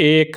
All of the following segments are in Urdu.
1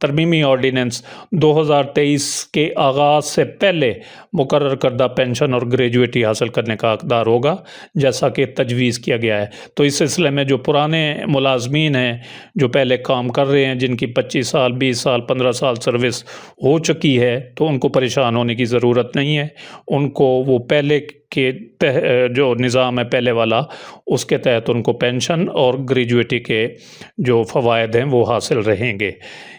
ترمیمی آرڈیننس 2023 کے آغاز سے پہلے مقرر کردہ پینشن اور گریجویٹی حاصل کرنے کا حقدار ہوگا، جیسا کہ تجویز کیا گیا ہے۔ تو اس سلسلے میں جو پرانے ملازمین ہیں جو پہلے کام کر رہے ہیں، جن کی 25 سال 20 سال 15 سال سروس ہو چکی ہے، تو ان کو پریشان ہونے کی ضرورت نہیں ہے۔ ان کو وہ پہلے کے جو نظام ہے پہلے والا، اس کے تحت ان کو پینشن اور گریجویٹی کے جو فوائد ہیں وہ حاصل رہیں گے۔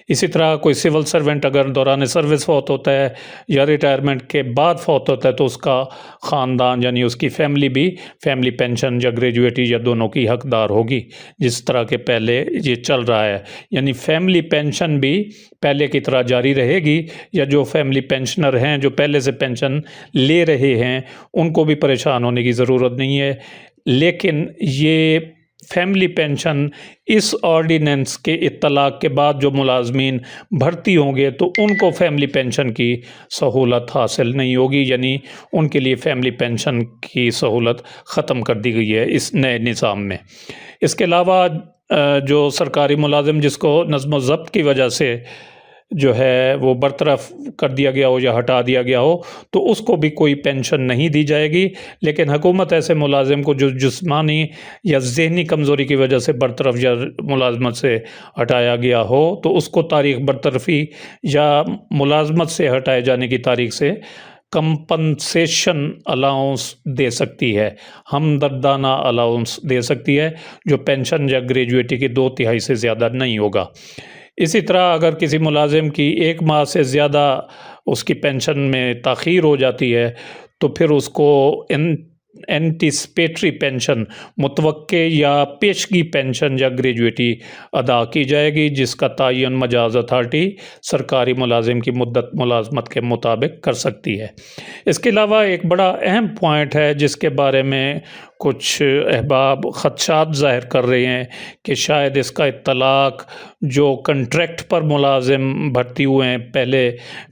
اسی طرح کوئی سول سرونٹ اگر دوران سروس فوت ہوتا ہے یا ریٹائرمنٹ کے بعد فوت ہوتا ہے، تو اس کا خاندان یعنی اس کی فیملی بھی فیملی پینشن یا گریجویٹی یا دونوں کی حقدار ہوگی، جس طرح کے پہلے یہ چل رہا ہے۔ یعنی فیملی پینشن بھی پہلے کی طرح جاری رہے گی، یا جو فیملی پینشنر ہیں جو پہلے سے پینشن لے رہے ہیں ان کو بھی پریشان ہونے کی ضرورت نہیں ہے۔ لیکن یہ فیملی پینشن اس آرڈیننس کے اطلاق کے بعد جو ملازمین بھرتی ہوں گے تو ان کو فیملی پینشن کی سہولت حاصل نہیں ہوگی، یعنی ان کے لیے فیملی پینشن کی سہولت ختم کر دی گئی ہے اس نئے نظام میں۔ اس کے علاوہ جو سرکاری ملازم جس کو نظم و ضبط کی وجہ سے جو ہے وہ برطرف کر دیا گیا ہو یا ہٹا دیا گیا ہو، تو اس کو بھی کوئی پینشن نہیں دی جائے گی۔ لیکن حکومت ایسے ملازم کو جو جسمانی یا ذہنی کمزوری کی وجہ سے برطرف یا ملازمت سے ہٹایا گیا ہو، تو اس کو تاریخ برطرفی یا ملازمت سے ہٹائے جانے کی تاریخ سے کمپنسیشن الاؤنس دے سکتی ہے، ہمدردانہ الاؤنس دے سکتی ہے، جو پینشن یا گریجویٹی کی 2/3 سے زیادہ نہیں ہوگا۔ اسی طرح اگر کسی ملازم کی 1 ماہ سے زیادہ اس کی پینشن میں تاخیر ہو جاتی ہے، تو پھر اس کو اینٹیسپیٹری پینشن، متوقع یا پیشگی پینشن یا گریجویٹی ادا کی جائے گی، جس کا تعین مجاز اتھارٹی سرکاری ملازم کی مدت ملازمت کے مطابق کر سکتی ہے۔ اس کے علاوہ ایک بڑا اہم پوائنٹ ہے جس کے بارے میں کچھ احباب خدشات ظاہر کر رہے ہیں کہ شاید اس کا اطلاق جو کنٹریکٹ پر ملازم بھرتی ہوئے ہیں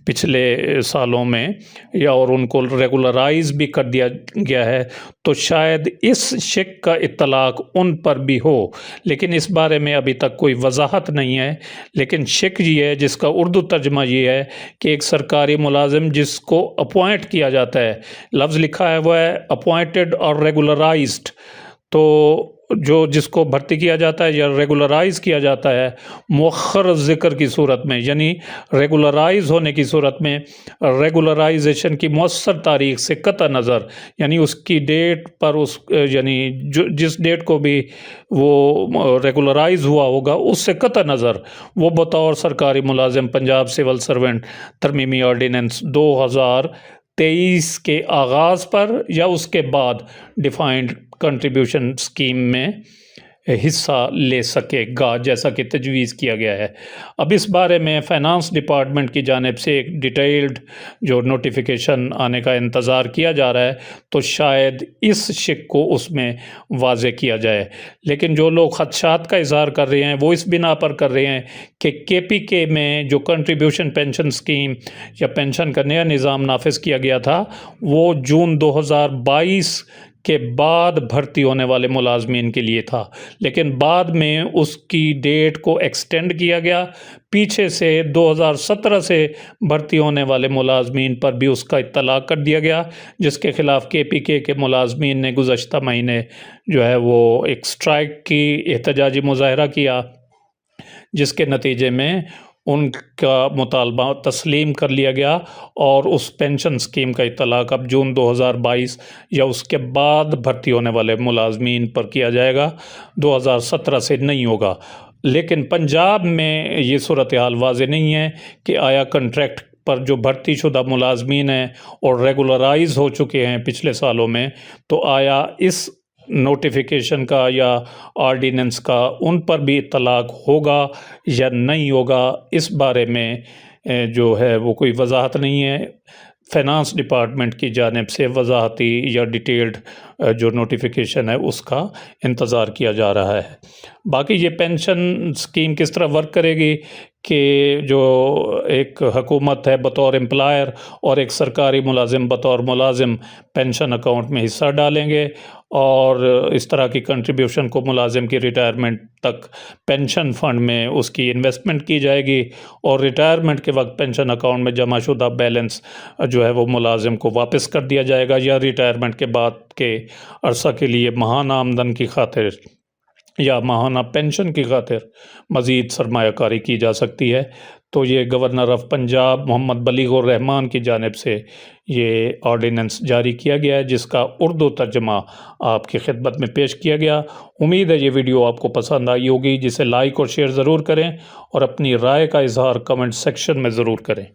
پچھلے سالوں میں، یا اور ان کو ریگولرائز بھی کر دیا گیا ہے، تو شاید اس شک کا اطلاق ان پر بھی ہو، لیکن اس بارے میں ابھی تک کوئی وضاحت نہیں ہے۔ لیکن شک یہ ہے، جس کا اردو ترجمہ یہ ہے کہ ایک سرکاری ملازم جس کو اپوائنٹ کیا جاتا ہے، لفظ لکھا ہے وہ ہے اپوائنٹڈ اور ریگولرائزڈ، تو جو جس کو بھرتی کیا جاتا ہے یا ریگولرائز کیا جاتا ہے مؤخر ذکر کی صورت میں، یعنی ریگولرائز ہونے کی صورت میں ریگولرائزیشن کی مؤثر تاریخ سے قطع نظر، یعنی اس کی ڈیٹ پر یعنی جس ڈیٹ کو بھی وہ ریگولرائز ہوا ہوگا اس سے قطع نظر وہ بطور سرکاری ملازم پنجاب سول سرونٹ ترمیمی آرڈیننس 2023 کے آغاز پر یا اس کے بعد ڈیفائنڈ کنٹریبیوشن اسکیم میں حصہ لے سکے گا، جیسا کہ تجویز کیا گیا ہے۔ اب اس بارے میں فائنانس ڈپارٹمنٹ کی جانب سے ایک ڈیٹیلڈ جو نوٹیفیکیشن آنے کا انتظار کیا جا رہا ہے، تو شاید اس شک کو اس میں واضح کیا جائے۔ لیکن جو لوگ خدشات کا اظہار کر رہے ہیں وہ اس بنا پر کر رہے ہیں کہ KPK میں جو کنٹریبیوشن پینشن اسکیم یا پینشن کا نیا نظام نافذ کیا گیا تھا، وہ جون 2022 کے بعد بھرتی ہونے والے ملازمین کے لیے تھا، لیکن بعد میں اس کی ڈیٹ کو ایکسٹینڈ کیا گیا، پیچھے سے 2017 سے بھرتی ہونے والے ملازمین پر بھی اس کا اطلاق کر دیا گیا، جس کے خلاف KPK کے ملازمین نے گزشتہ مہینے جو ہے وہ ایک اسٹرائک کی احتجاجی مظاہرہ کیا، جس کے نتیجے میں ان کا مطالبہ تسلیم کر لیا گیا، اور اس پینشن اسکیم کا اطلاق اب جون 2022 یا اس کے بعد بھرتی ہونے والے ملازمین پر کیا جائے گا، 2017 سے نہیں ہوگا۔ لیکن پنجاب میں یہ صورتحال واضح نہیں ہے کہ آیا کنٹریکٹ پر جو بھرتی شدہ ملازمین ہیں اور ریگولرائز ہو چکے ہیں پچھلے سالوں میں، تو آیا اس نوٹیفیکیشن کا یا آرڈیننس کا ان پر بھی اطلاق ہوگا یا نہیں ہوگا، اس بارے میں جو ہے وہ کوئی وضاحت نہیں ہے۔ فائنانس ڈپارٹمنٹ کی جانب سے وضاحتی یا ڈیٹیلڈ جو نوٹیفیکیشن ہے اس کا انتظار کیا جا رہا ہے۔ باقی یہ پینشن اسکیم کس طرح ورک کرے گی کہ جو ایک حکومت ہے بطور امپلائر اور ایک سرکاری ملازم بطور ملازم پینشن اکاؤنٹ میں حصہ ڈالیں گے، اور اس طرح کی کنٹریبیوشن کو ملازم کی ریٹائرمنٹ تک پینشن فنڈ میں اس کی انویسٹمنٹ کی جائے گی، اور ریٹائرمنٹ کے وقت پینشن اکاؤنٹ میں جمع شدہ بیلنس جو ہے وہ ملازم کو واپس کر دیا جائے گا، یا ریٹائرمنٹ کے بعد کے عرصہ کے لیے ماہانہ آمدن کی خاطر یا ماہانہ پینشن کی خاطر مزید سرمایہ کاری کی جا سکتی ہے۔ تو یہ گورنر آف پنجاب محمد بلیغ الرحمان کی جانب سے یہ آرڈیننس جاری کیا گیا ہے، جس کا اردو ترجمہ آپ کی خدمت میں پیش کیا گیا۔ امید ہے یہ ویڈیو آپ کو پسند آئی ہوگی، جسے لائک اور شیئر ضرور کریں، اور اپنی رائے کا اظہار کمنٹ سیکشن میں ضرور کریں۔